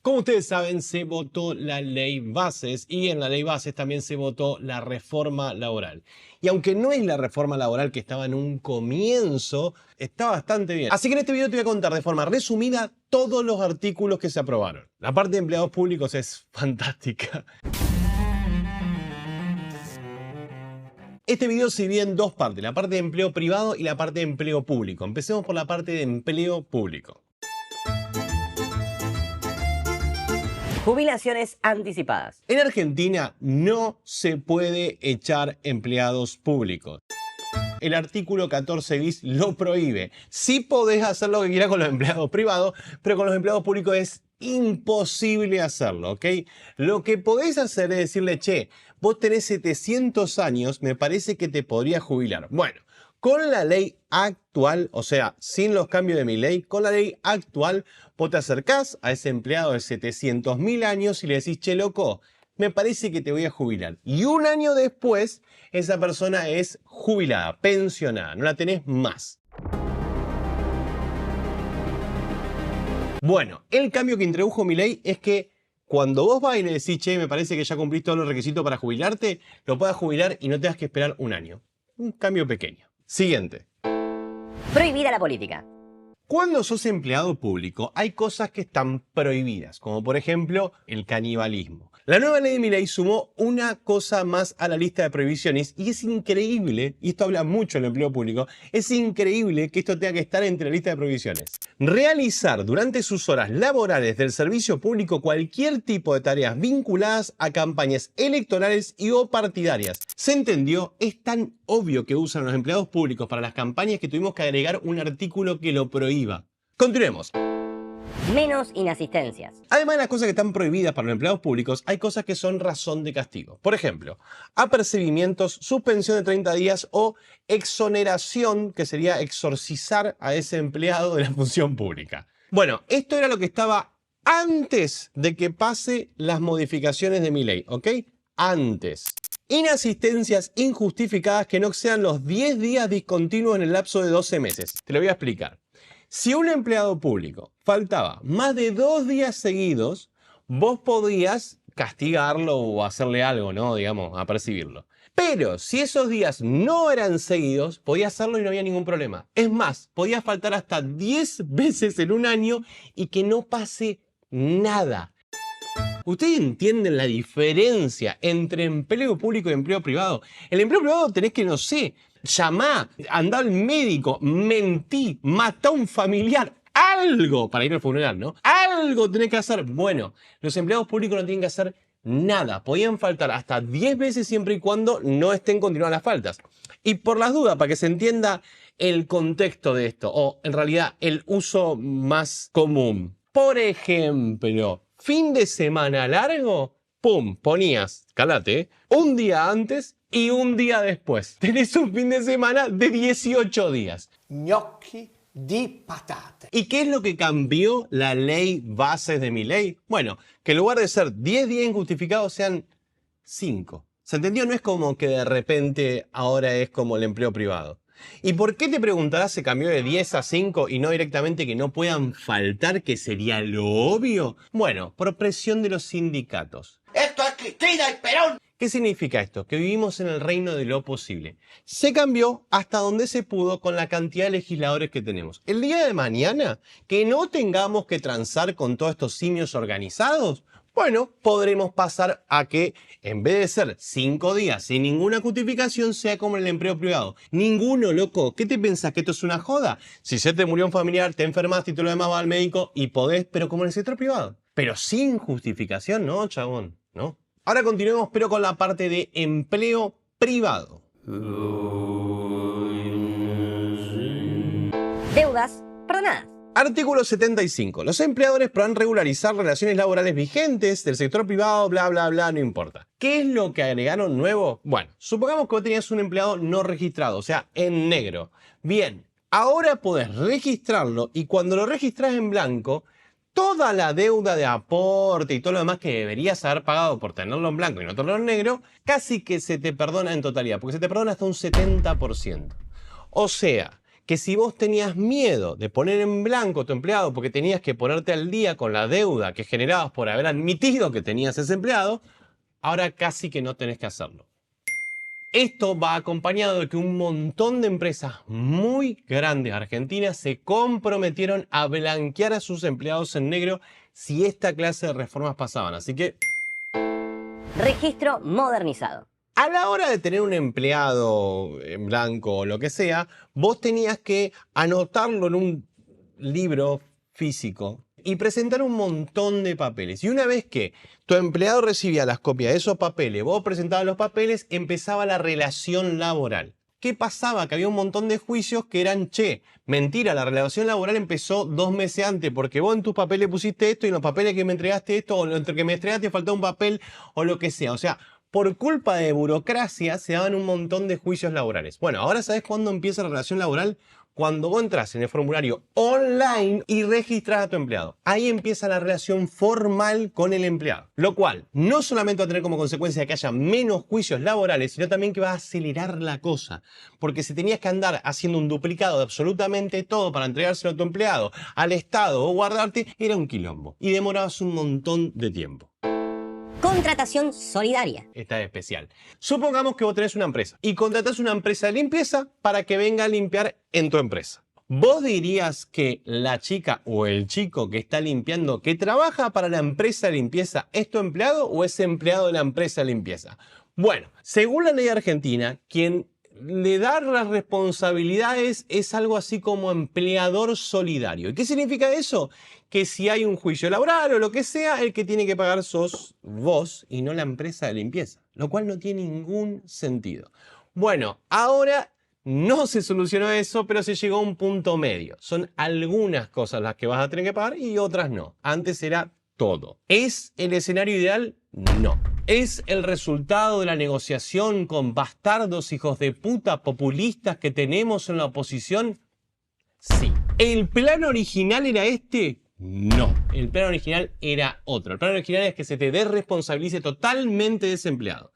Como ustedes saben, se votó la ley bases y en la ley bases también se votó la reforma laboral. Y aunque no es la reforma laboral que estaba en un comienzo, está bastante bien. Así que en este video te voy a contar de forma resumida todos los artículos que se aprobaron. La parte de empleados públicos es fantástica. Este video se divide en dos partes, la parte de empleo privado y la parte de empleo público. Empecemos por la parte de empleo público. Jubilaciones anticipadas. En Argentina no se puede echar empleados públicos. El artículo 14 bis lo prohíbe. Sí podés hacer lo que quieras con los empleados privados, pero con los empleados públicos es imposible hacerlo, ¿ok? Lo que podés hacer es decirle, che, vos tenés 700 años, me parece que te podrías jubilar. Bueno, con la ley actual, o sea, sin los cambios de mi ley, con la ley actual, vos te acercás a ese empleado de 700.000 años y le decís, che, loco, me parece que te voy a jubilar. Y un año después, esa persona es jubilada, pensionada, no la tenés más. Bueno, el cambio que introdujo mi ley es que cuando vos vas y le decís, che, me parece que ya cumplís todos los requisitos para jubilarte, lo puedas jubilar y no tengas que esperar un año. Un cambio pequeño. Siguiente. Prohibida la política. Cuando sos empleado público hay cosas que están prohibidas, como por ejemplo el canibalismo. La nueva ley de Milei sumó una cosa más a la lista de prohibiciones y es increíble, y esto habla mucho del empleo público, es increíble que esto tenga que estar entre la lista de prohibiciones. Realizar durante sus horas laborales del servicio público cualquier tipo de tareas vinculadas a campañas electorales y o partidarias. ¿Se entendió? Es tan obvio que usan los empleados públicos para las campañas que tuvimos que agregar un artículo que lo prohíba. Continuemos. Menos inasistencias. Además de las cosas que están prohibidas para los empleados públicos, hay cosas que son razón de castigo. Por ejemplo, apercibimientos, suspensión de 30 días o exoneración, que sería exorcizar a ese empleado de la función pública. Bueno, esto era lo que estaba antes de que pase las modificaciones de mi ley, ¿ok? Antes. Inasistencias injustificadas que no sean los 10 días discontinuos en el lapso de 12 meses. Te lo voy a explicar. Si un empleado público faltaba más de 2 días seguidos, vos podías castigarlo o hacerle algo, ¿no? Digamos, apercibirlo. Pero si esos días no eran seguidos, podías hacerlo y no había ningún problema. Es más, podías faltar hasta 10 veces en un año y que no pase nada. ¿Ustedes entienden la diferencia entre empleo público y empleo privado? El empleo privado tenés que, no sé, llamá, andá al médico, mentí, matá a un familiar, algo para ir al funeral, ¿no? Algo tenés que hacer. Bueno, los empleados públicos no tienen que hacer nada. Podían faltar hasta 10 veces siempre y cuando no estén continuadas las faltas. Y por las dudas, para que se entienda el contexto de esto, o en realidad el uso más común. Por ejemplo, fin de semana largo, pum, ponías, calate, un día antes y un día después. Tenés un fin de semana de 18 días. Gnocchi di patate. ¿Y qué es lo que cambió la ley bases de mi ley? Bueno, que en lugar de ser 10 días injustificados sean 5. ¿Se entendió? No es como que de repente ahora es como el empleo privado. ¿Y por qué, te preguntarás, se cambió de 10 a 5 y no directamente que no puedan faltar, que sería lo obvio? Bueno, por presión de los sindicatos. Esto es Cristina y Perón. ¿Qué significa esto? Que vivimos en el reino de lo posible. Se cambió hasta donde se pudo con la cantidad de legisladores que tenemos. El día de mañana, que no tengamos que transar con todos estos simios organizados, bueno, podremos pasar a que en vez de ser 5 días sin ninguna justificación, sea como en el empleo privado. Ninguno, loco. ¿Qué te pensás? ¿Que esto es una joda? Si se te murió un familiar, te enfermaste y todo lo demás vas al médico y podés, pero como en el sector privado. Pero sin justificación, no, chabón, ¿no? Ahora continuemos, pero con la parte de empleo privado. Deudas perdonadas. Artículo 75. Los empleadores podrán regularizar relaciones laborales vigentes del sector privado, bla, bla, bla, no importa. ¿Qué es lo que agregaron nuevo? Bueno, supongamos que vos tenías un empleado no registrado, o sea, en negro. Bien, ahora podés registrarlo y cuando lo registrás en blanco, toda la deuda de aporte y todo lo demás que deberías haber pagado por tenerlo en blanco y no tenerlo en negro, casi que se te perdona en totalidad, porque se te perdona hasta un 70%. O sea, que si vos tenías miedo de poner en blanco a tu empleado porque tenías que ponerte al día con la deuda que generabas por haber admitido que tenías ese empleado, ahora casi que no tenés que hacerlo. Esto va acompañado de que un montón de empresas muy grandes argentinas se comprometieron a blanquear a sus empleados en negro si esta clase de reformas pasaban. Así que, Registro modernizado. a la hora de tener un empleado en blanco o lo que sea, vos tenías que anotarlo en un libro físico y presentar un montón de papeles. Y una vez que tu empleado recibía las copias de esos papeles, vos presentabas los papeles, empezaba la relación laboral. ¿Qué pasaba? Que había un montón de juicios que eran, che, mentira, la relación laboral empezó 2 meses antes porque vos en tus papeles pusiste esto y en los papeles que me entregaste esto, o entre que me entregaste faltó un papel o lo que sea. O sea, por culpa de burocracia se daban un montón de juicios laborales. Bueno, ahora ¿sabés cuándo empieza la relación laboral? Cuando vos entras en el formulario online y registras a tu empleado. Ahí empieza la relación formal con el empleado. Lo cual no solamente va a tener como consecuencia que haya menos juicios laborales, sino también que va a acelerar la cosa. Porque si tenías que andar haciendo un duplicado de absolutamente todo para entregárselo a tu empleado, al Estado o guardarte, era un quilombo. Y demorabas un montón de tiempo. Contratación solidaria. Esta es especial. Supongamos que vos tenés una empresa y contratás una empresa de limpieza para que venga a limpiar en tu empresa. ¿Vos dirías que la chica o el chico que está limpiando, que trabaja para la empresa de limpieza, es tu empleado o es empleado de la empresa de limpieza? Bueno, según la ley argentina, quien le da las responsabilidades es algo así como empleador solidario. ¿Y qué significa eso? Que si hay un juicio laboral o lo que sea, el que tiene que pagar sos vos y no la empresa de limpieza, lo cual no tiene ningún sentido. Bueno, ahora no se solucionó eso, pero se llegó a un punto medio. Son algunas cosas las que vas a tener que pagar y otras no. Antes era todo. ¿Es el escenario ideal? No. ¿Es el resultado de la negociación con bastardos hijos de puta populistas que tenemos en la oposición? Sí. ¿El plan original era este? No. El plan original era otro. El plan original es que se te desresponsabilice totalmente de ese empleado.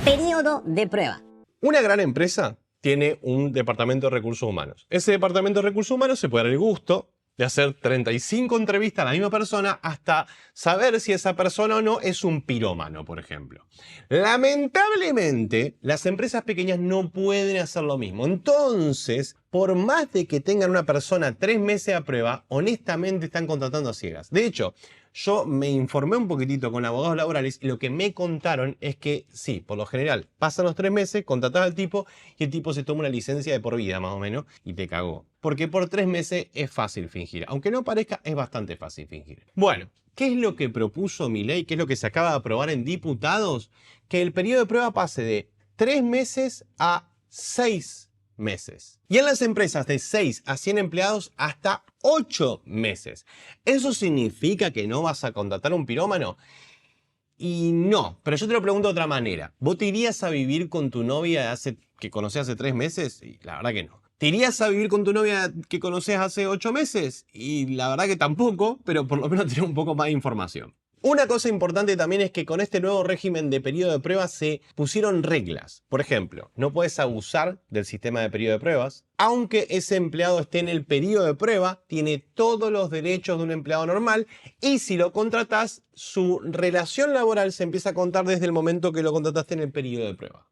Periodo de prueba. Una gran empresa tiene un departamento de recursos humanos. Ese departamento de recursos humanos se puede dar el gusto de hacer 35 entrevistas a la misma persona hasta saber si esa persona o no es un pirómano, por ejemplo. Lamentablemente, las empresas pequeñas no pueden hacer lo mismo. Entonces, por más de que tengan una persona 3 meses a prueba, honestamente están contratando a ciegas. De hecho, yo me informé un poquitito con abogados laborales y lo que me contaron es que sí, por lo general, pasan los 3 meses, contratás al tipo y el tipo se toma una licencia de por vida más o menos y te cagó. Porque por 3 meses es fácil fingir. Aunque no parezca, es bastante fácil fingir. Bueno, ¿qué es lo que propuso Milei? ¿Qué es lo que se acaba de aprobar en diputados? Que el periodo de prueba pase de 3 meses a 6 meses. Y en las empresas de 6 a 100 empleados hasta 8 meses. ¿Eso significa que no vas a contratar a un pirómano? Y no, pero yo te lo pregunto de otra manera. ¿Vos te irías a vivir con tu novia que conocés hace 3 meses? Y la verdad que no. ¿Te irías a vivir con tu novia que conoces hace 8 meses? Y la verdad que tampoco, pero por lo menos tener un poco más de información. Una cosa importante también es que con este nuevo régimen de periodo de prueba se pusieron reglas. Por ejemplo, no puedes abusar del sistema de periodo de pruebas. Aunque ese empleado esté en el periodo de prueba, tiene todos los derechos de un empleado normal y si lo contratás, su relación laboral se empieza a contar desde el momento que lo contrataste en el periodo de prueba.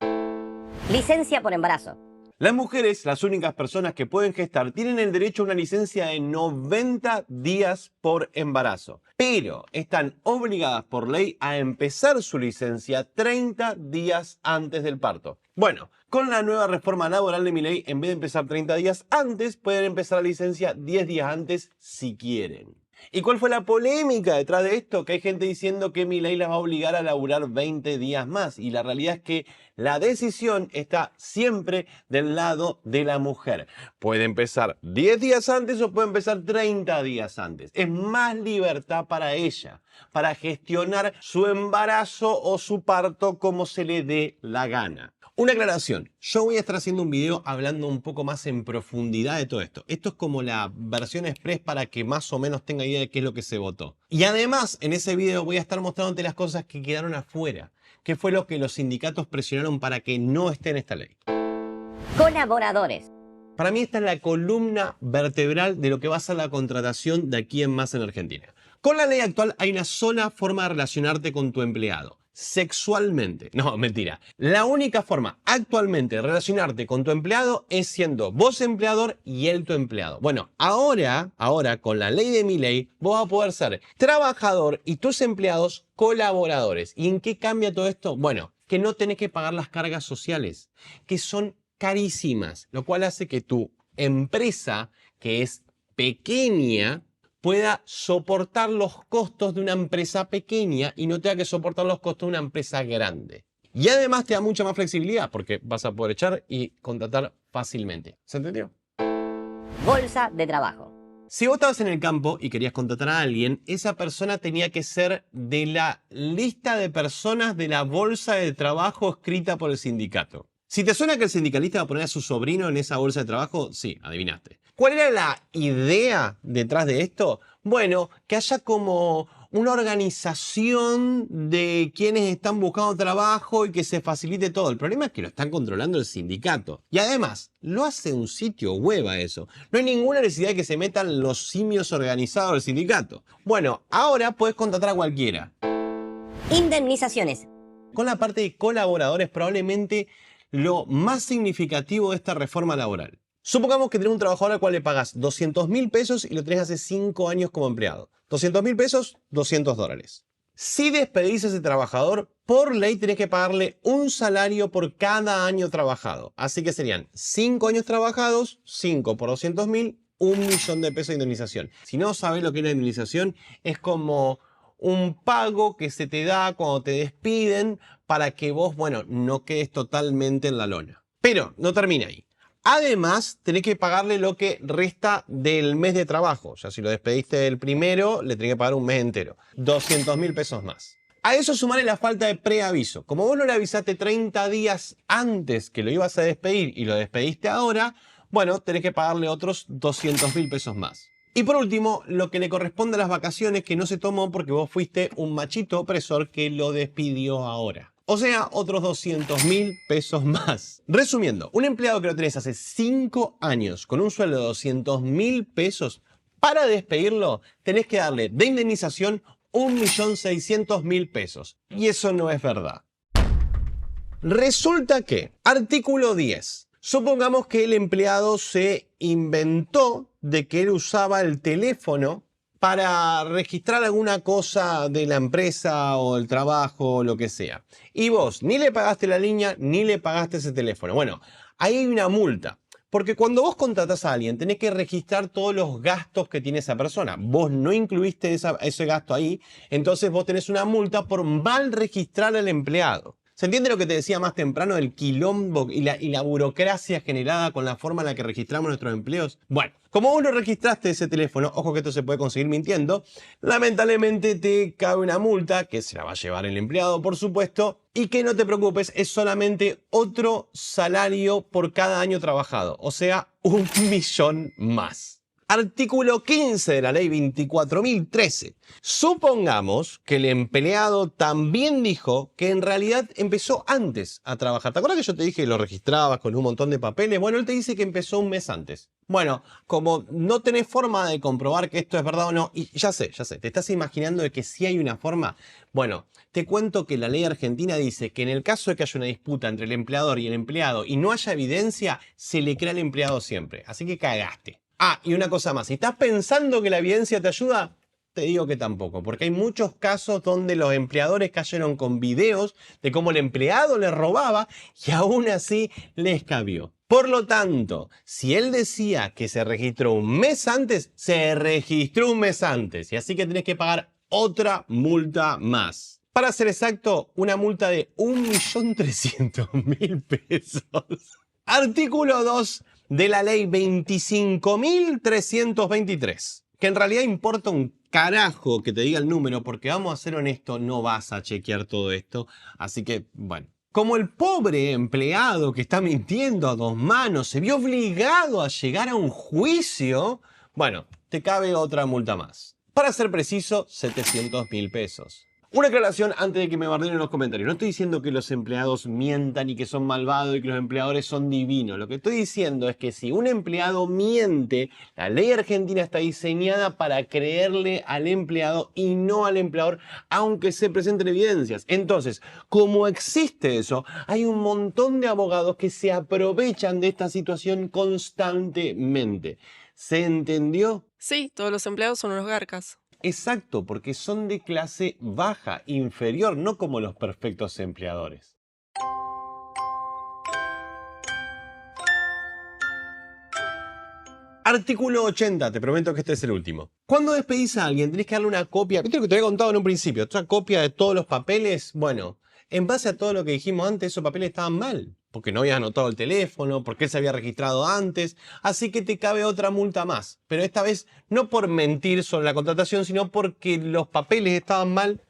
Licencia por embarazo. Las mujeres, las únicas personas que pueden gestar, tienen el derecho a una licencia de 90 días por embarazo, pero están obligadas por ley a empezar su licencia 30 días antes del parto. Bueno, con la nueva reforma laboral de Milei, en vez de empezar 30 días antes, pueden empezar la licencia 10 días antes si quieren. ¿Y cuál fue la polémica detrás de esto? Que hay gente diciendo que Milei las va a obligar a laburar 20 días más. Y la realidad es que la decisión está siempre del lado de la mujer. Puede empezar 10 días antes o puede empezar 30 días antes. Es más libertad para ella, para gestionar su embarazo o su parto como se le dé la gana. Una aclaración, yo voy a estar haciendo un video hablando un poco más en profundidad de todo esto. Esto es como la versión express para que más o menos tenga idea de qué es lo que se votó. Y además, en ese video voy a estar mostrándote las cosas que quedaron afuera. ¿Qué fue lo que los sindicatos presionaron para que no esté en esta ley? Colaboradores. Para mí esta es la columna vertebral de lo que va a ser la contratación de aquí en más en Argentina. Con la ley actual hay una sola forma de relacionarte con tu empleado. Sexualmente. No, mentira. La única forma actualmente de relacionarte con tu empleado es siendo vos empleador y él tu empleado. Bueno, ahora con la ley de Milei, vos vas a poder ser trabajador y tus empleados colaboradores. ¿Y en qué cambia todo esto? Bueno, que no tenés que pagar las cargas sociales, que son carísimas, lo cual hace que tu empresa, que es pequeña, pueda soportar los costos de una empresa pequeña y no tenga que soportar los costos de una empresa grande. Y además te da mucha más flexibilidad porque vas a poder echar y contratar fácilmente. ¿Se entendió? Bolsa de trabajo. Si vos estabas en el campo y querías contratar a alguien, esa persona tenía que ser de la lista de personas de la bolsa de trabajo escrita por el sindicato. Si te suena que el sindicalista va a poner a su sobrino en esa bolsa de trabajo, sí, adivinaste. ¿Cuál era la idea detrás de esto? Bueno, que haya como una organización de quienes están buscando trabajo y que se facilite todo. El problema es que lo están controlando el sindicato. Y además, lo hace un sitio web a eso. No hay ninguna necesidad de que se metan los simios organizados del sindicato. Bueno, ahora puedes contratar a cualquiera. Indemnizaciones. Con la parte de colaboradores, probablemente lo más significativo de esta reforma laboral. Supongamos que tenés un trabajador al cual le pagas 200.000 pesos y lo tenés hace 5 años como empleado. 200.000 pesos, $200. Si despedís a ese trabajador, por ley tenés que pagarle un salario por cada año trabajado. Así que serían 5 años trabajados, 5 por 200.000, $1.000.000 de indemnización. Si no sabés lo que es la indemnización, es como un pago que se te da cuando te despiden para que vos, bueno, no quedes totalmente en la lona. Pero no termina ahí. Además, tenés que pagarle lo que resta del mes de trabajo. O sea, si lo despediste el primero, le tenés que pagar un mes entero. 200.000 pesos más. A eso sumarle la falta de preaviso. Como vos no le avisaste 30 días antes que lo ibas a despedir y lo despediste ahora, bueno, tenés que pagarle otros 200.000 pesos más. Y por último, lo que le corresponde a las vacaciones que no se tomó porque vos fuiste un machito opresor que lo despidió ahora. O sea, otros 200.000 pesos más. Resumiendo, un empleado que lo tenés hace 5 años con un sueldo de 200.000 pesos, para despedirlo tenés que darle de indemnización 1.600.000 pesos. Y eso no es verdad. Resulta que, artículo 10. Supongamos que el empleado se inventó de que él usaba el teléfono para registrar alguna cosa de la empresa o el trabajo o lo que sea. Y vos ni le pagaste la línea ni le pagaste ese teléfono. Bueno, ahí hay una multa. Porque cuando vos contratás a alguien tenés que registrar todos los gastos que tiene esa persona. Vos no incluiste ese gasto ahí, entonces vos tenés una multa por mal registrar al empleado. ¿Se entiende lo que te decía más temprano del quilombo y la burocracia generada con la forma en la que registramos nuestros empleos? Bueno, como vos no registraste ese teléfono, ojo que esto se puede conseguir mintiendo, lamentablemente te cabe una multa que se la va a llevar el empleado, por supuesto, y que no te preocupes, es solamente otro salario por cada año trabajado, o sea, 1.000.000 más. Artículo 15 de la ley 24.013. Supongamos que el empleado también dijo que en realidad empezó antes a trabajar. ¿Te acuerdas que yo te dije que lo registrabas con un montón de papeles? Bueno, él te dice que empezó un mes antes. Bueno, como no tenés forma de comprobar que esto es verdad o no, y ya sé, te estás imaginando de que sí hay una forma. Bueno, te cuento que la ley argentina dice que en el caso de que haya una disputa entre el empleador y el empleado y no haya evidencia, se le crea al empleado siempre. Así que cagaste. Ah, y una cosa más, si estás pensando que la evidencia te ayuda, te digo que tampoco, porque hay muchos casos donde los empleadores cayeron con videos de cómo el empleado le robaba y aún así les cabió. Por lo tanto, si él decía que se registró un mes antes, se registró un mes antes y así que tenés que pagar otra multa más. Para ser exacto, una multa de 1.300.000 pesos. Artículo 2 de la ley 25.323, que en realidad importa un carajo que te diga el número, porque vamos a ser honestos, no vas a chequear todo esto, así que, bueno. Como el pobre empleado que está mintiendo a 2 manos se vio obligado a llegar a un juicio, bueno, te cabe otra multa más. Para ser preciso, 700.000 pesos. Una aclaración antes de que me bardeen en los comentarios. No estoy diciendo que los empleados mientan y que son malvados y que los empleadores son divinos. Lo que estoy diciendo es que si un empleado miente, la ley argentina está diseñada para creerle al empleado y no al empleador, aunque se presenten evidencias. Entonces, como existe eso, hay un montón de abogados que se aprovechan de esta situación constantemente. ¿Se entendió? Sí, todos los empleados son unos garcas. Exacto, porque son de clase baja, inferior, no como los perfectos empleadores. Artículo 80, te prometo que este es el último. Cuando despedís a alguien, tenés que darle una copia, ¿viste lo que te había contado en un principio? Otra copia de todos los papeles. Bueno, en base a todo lo que dijimos antes, esos papeles estaban mal. Porque no habías anotado el teléfono, porque él se había registrado antes. Así que te cabe otra multa más. Pero esta vez no por mentir sobre la contratación, sino porque los papeles estaban mal.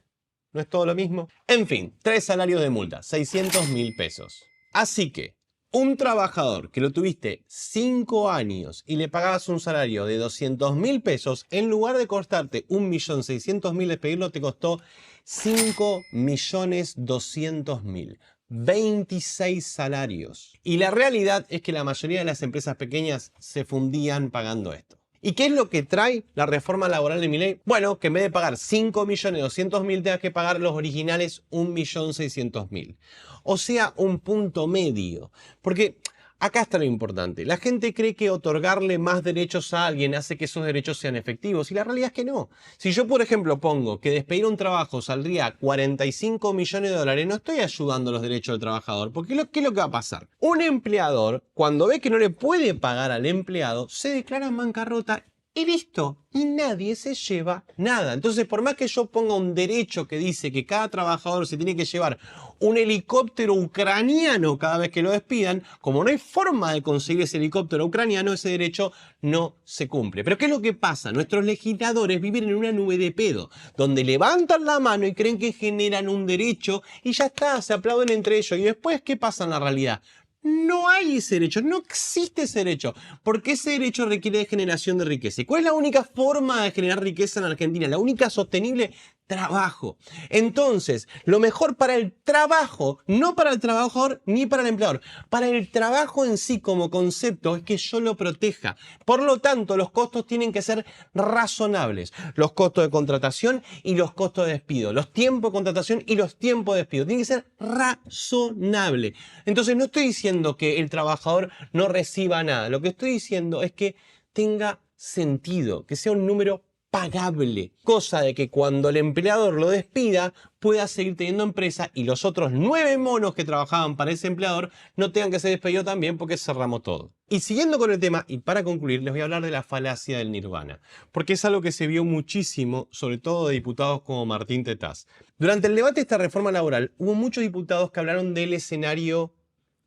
¿No es todo lo mismo? En fin, 3 salarios de multa, 600.000 pesos. Así que un trabajador que lo tuviste 5 años y le pagabas un salario de 200.000 pesos, en lugar de costarte 1.600.000 despedirlo, te costó 5.200.000. 26 salarios. Y la realidad es que la mayoría de las empresas pequeñas se fundían pagando esto. ¿Y qué es lo que trae la reforma laboral de Milei? Bueno, que en vez de pagar 5.200.000 tengas que pagar los originales 1.600.000. O sea, un punto medio. Porque acá está lo importante. La gente cree que otorgarle más derechos a alguien hace que esos derechos sean efectivos. Y la realidad es que no. Si yo, por ejemplo, pongo que despedir un trabajo saldría 45 millones de dólares, no estoy ayudando a los derechos del trabajador. Porque ¿qué es lo que va a pasar? Un empleador, cuando ve que no le puede pagar al empleado, se declara en bancarrota y listo. Y nadie se lleva nada. Entonces, por más que yo ponga un derecho que dice que cada trabajador se tiene que llevar un helicóptero ucraniano cada vez que lo despidan, como no hay forma de conseguir ese helicóptero ucraniano, ese derecho no se cumple. Pero ¿qué es lo que pasa? Nuestros legisladores viven en una nube de pedo, donde levantan la mano y creen que generan un derecho y ya está, se aplauden entre ellos. Y después, ¿qué pasa en la realidad? No hay ese derecho, no existe ese derecho, porque ese derecho requiere de generación de riqueza. ¿Y cuál es la única forma de generar riqueza en Argentina? La única sostenible, trabajo. Entonces, lo mejor para el trabajo, no para el trabajador ni para el empleador, para el trabajo en sí como concepto es que yo lo proteja. Por lo tanto, los costos tienen que ser razonables. Los costos de contratación y los costos de despido. Los tiempos de contratación y los tiempos de despido. Tienen que ser razonables. Entonces, no estoy diciendo que el trabajador no reciba nada. Lo que estoy diciendo es que tenga sentido, que sea un número pagable, cosa de que cuando el empleador lo despida pueda seguir teniendo empresa y los otros 9 monos que trabajaban para ese empleador no tengan que ser despedidos también porque cerramos todo. Y siguiendo con el tema, y para concluir, les voy a hablar de la falacia del nirvana, porque es algo que se vio muchísimo, sobre todo de diputados como Martín Tetaz. Durante el debate de esta reforma laboral hubo muchos diputados que hablaron del escenario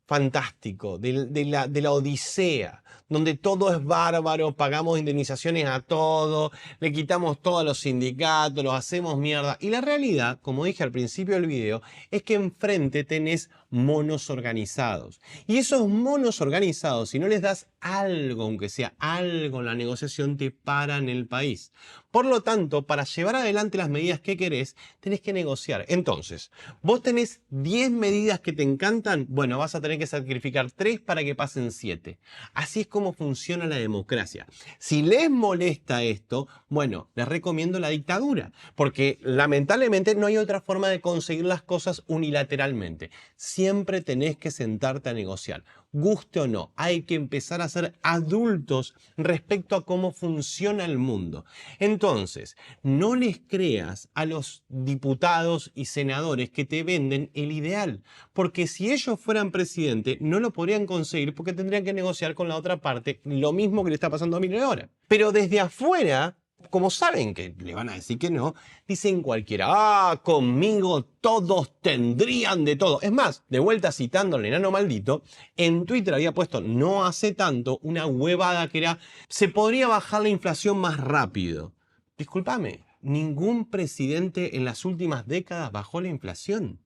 fantástico, de la odisea, donde todo es bárbaro, pagamos indemnizaciones a todo, le quitamos todo a los sindicatos, los hacemos mierda. Y la realidad, como dije al principio del video, es que enfrente tenés monos organizados. Y esos monos organizados, si no les das algo, aunque sea algo en la negociación, te paran el país. Por lo tanto, para llevar adelante las medidas que querés, tenés que negociar. Entonces, vos tenés 10 medidas que te encantan, bueno, vas a tener que sacrificar 3 para que pasen 7. Así es como funciona la democracia. Si les molesta esto, bueno, les recomiendo la dictadura, porque lamentablemente no hay otra forma de conseguir las cosas unilateralmente. Siempre tenés que sentarte a negociar. Guste o no, hay que empezar a ser adultos respecto a cómo funciona el mundo. Entonces, no les creas a los diputados y senadores que te venden el ideal, porque si ellos fueran presidente no lo podrían conseguir porque tendrían que negociar con la otra parte lo mismo que le está pasando a Milei ahora. Pero desde afuera, como saben que le van a decir que no, dicen cualquiera, conmigo todos tendrían de todo. Es más, de vuelta citando al enano maldito, en Twitter había puesto no hace tanto una huevada que era, se podría bajar la inflación más rápido. Discúlpame, ningún presidente en las últimas décadas bajó la inflación.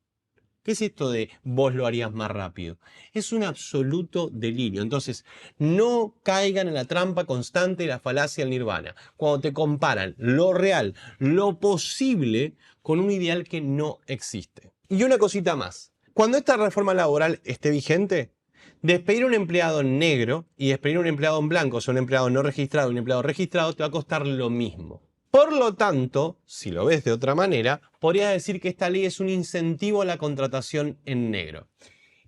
¿Qué es esto de vos lo harías más rápido? Es un absoluto delirio. Entonces, no caigan en la trampa constante de la falacia del nirvana. Cuando te comparan lo real, lo posible, con un ideal que no existe. Y una cosita más. Cuando esta reforma laboral esté vigente, despedir a un empleado en negro y despedir a un empleado en blanco, o sea, un empleado no registrado y un empleado registrado, te va a costar lo mismo. Por lo tanto, si lo ves de otra manera, podrías decir que esta ley es un incentivo a la contratación en negro.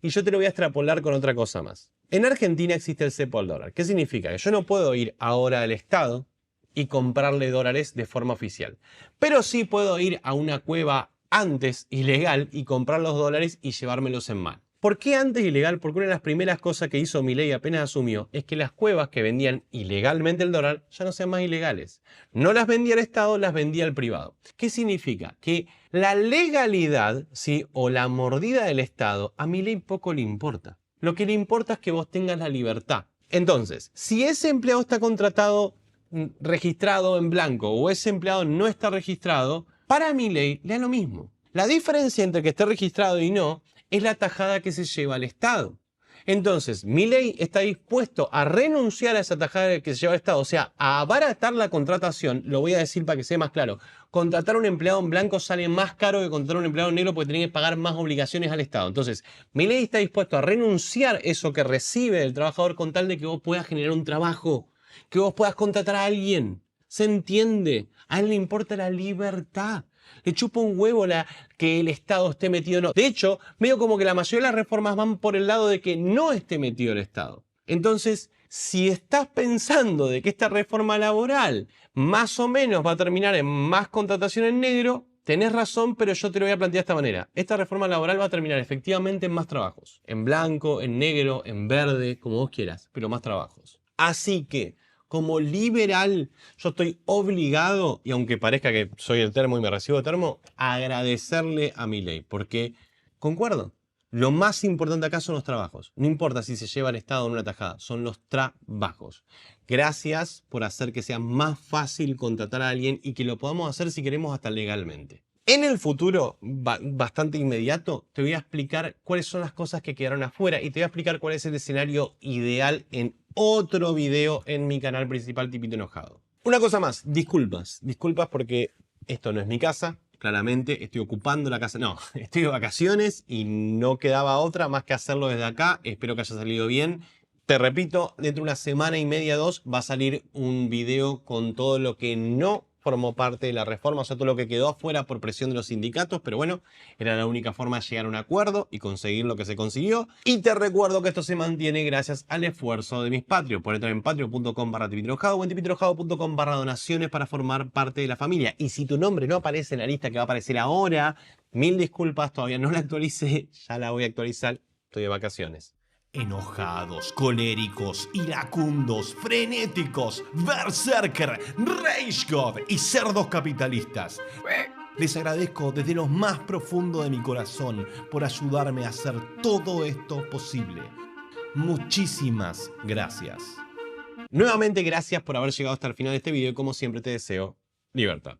Y yo te lo voy a extrapolar con otra cosa más. En Argentina existe el cepo al dólar. ¿Qué significa? Que yo no puedo ir ahora al Estado y comprarle dólares de forma oficial. Pero sí puedo ir a una cueva antes ilegal y comprar los dólares y llevármelos en mano. ¿Por qué antes ilegal? Porque una de las primeras cosas que hizo Milei apenas asumió es que las cuevas que vendían ilegalmente el dólar ya no sean más ilegales. No las vendía el Estado, las vendía el privado. ¿Qué significa? Que la legalidad, ¿sí?, o la mordida del Estado a Milei poco le importa. Lo que le importa es que vos tengas la libertad. Entonces, si ese empleado está contratado, registrado en blanco, o ese empleado no está registrado, para Milei le da lo mismo. La diferencia entre que esté registrado y no es la tajada que se lleva al Estado. Entonces, Milei está dispuesto a renunciar a esa tajada que se lleva al Estado, o sea, a abaratar la contratación. Lo voy a decir para que sea más claro. Contratar a un empleado en blanco sale más caro que contratar a un empleado en negro porque tiene que pagar más obligaciones al Estado. Entonces, Milei está dispuesto a renunciar eso que recibe el trabajador con tal de que vos puedas generar un trabajo, que vos puedas contratar a alguien. ¿Se entiende? A él le importa la libertad. Le chupa un huevo que el Estado esté metido o no. De hecho, medio como que la mayoría de las reformas van por el lado de que no esté metido el Estado. Entonces, si estás pensando de que esta reforma laboral más o menos va a terminar en más contratación en negro, tenés razón, pero yo te lo voy a plantear de esta manera. Esta reforma laboral va a terminar efectivamente en más trabajos. En blanco, en negro, en verde, como vos quieras, pero más trabajos. Así que, como liberal, yo estoy obligado, y aunque parezca que soy el termo y me recibo de termo, a agradecerle a Milei, porque, concuerdo, lo más importante acá son los trabajos. No importa si se lleva el Estado o no una tajada, son los trabajos. Gracias por hacer que sea más fácil contratar a alguien y que lo podamos hacer si queremos hasta legalmente. En el futuro, bastante inmediato, te voy a explicar cuáles son las cosas que quedaron afuera y te voy a explicar cuál es el escenario ideal en otro video en mi canal principal Tipito Enojado. Una cosa más, disculpas porque esto no es mi casa, claramente estoy ocupando la casa, no, estoy de vacaciones y no quedaba otra más que hacerlo desde acá, espero que haya salido bien. Te repito, dentro de una semana y media, 2, va a salir un video con todo lo que no formó parte de la reforma, o sea, todo lo que quedó afuera por presión de los sindicatos, pero bueno, era la única forma de llegar a un acuerdo y conseguir lo que se consiguió. Y te recuerdo que esto se mantiene gracias al esfuerzo de mis Patreons. Por entrar en patreon.com/tipitoenojado o en tipitoenojado.com/donaciones para formar parte de la familia. Y si tu nombre no aparece en la lista que va a aparecer ahora, mil disculpas, todavía no la actualicé, ya la voy a actualizar, estoy de vacaciones. Enojados, coléricos, iracundos, frenéticos, berserker, rage god y cerdos capitalistas. Les agradezco desde lo más profundo de mi corazón por ayudarme a hacer todo esto posible. Muchísimas gracias. Nuevamente gracias por haber llegado hasta el final de este video y como siempre te deseo libertad.